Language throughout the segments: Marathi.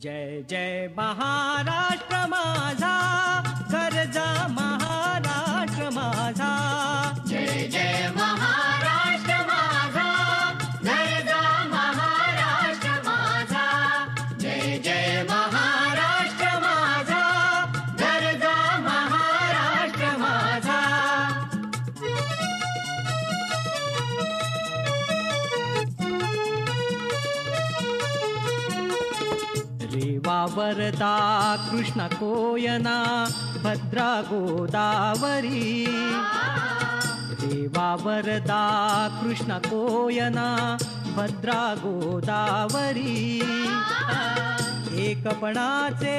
जय जय महाराष्ट्र माझा, गरजा महाराष्ट्र माझा. जय जय महाराष्ट्र माझा, गरजा महाराष्ट्र माझा. जय जय महाराष्ट्र माझा, गरजा महाराष्ट्र माझा. रेवा वरदा कृष्ण कोयना भद्रा गोदावरी. रेवा वरदा कृष्ण कोयना भद्रा गोदावरी. एकपणाचे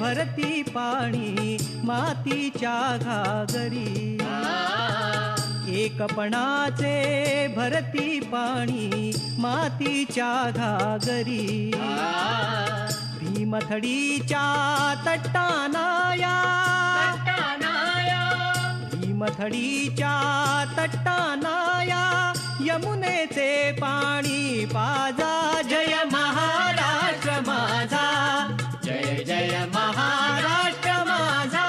भरती पाणी मातीच्या घागरी. एकपणाचे भरती पाणी मातीच्या घागरी. भीमथडीच्या तट्टानाया, भीमथडीच्या तट्टानाया यमुनेचे पाणी पाजा. जय महाराष्ट्र माझा, जय जय महाराष्ट्र माझा,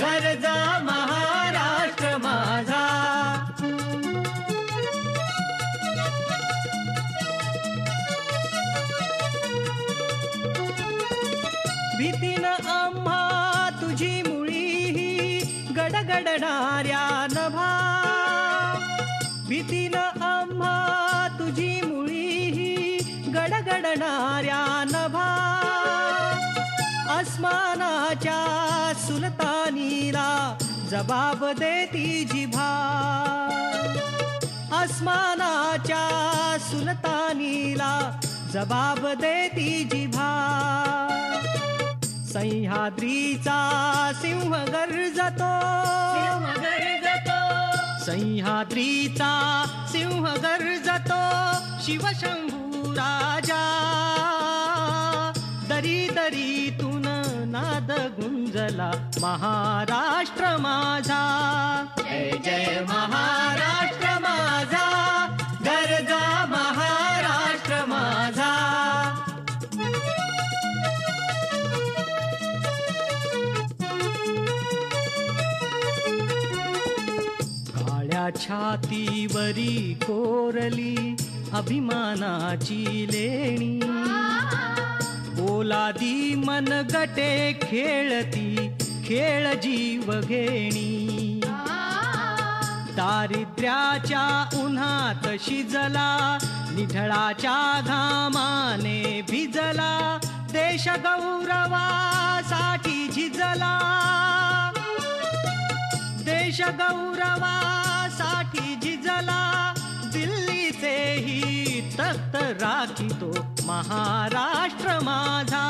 गरजा महाराष्ट्र माझा. भीतीनं आम्हा तुझी मुळी गडगडणाऱ्या नभा. भीतीनं आम्हा तुझी मुळी गडगडणाऱ्या नभा. आसमानाच्या सुलतानीला जबाब देती जिभा. आसमानाच्या सुलतानीला जबाब देती जिभा. सह्याद्रीचा सिंह गर्जतो, सह्याद्रीचा सिंह गर्जतो. शिवशंभू राजा दरी दरीतून नाद गुंजला महाराष्ट्र माझा. जय जय महाराष्ट्र माझा, गरजा महाराष्ट्र माझा. काळ्या छातीवरी कोरली अभिमानाची लेणी. पोलादी मनगटे खेळती खेळ जीव घेणी. दारिद्र्याच्या उन्हात शिजला, निढळाच्या घामाने भिजला. देश गौरवासाठी झिजला, देश गौरवासाठी झिजला. दिल्लीचेही तख्त राखितो महाराष्ट्र माझा.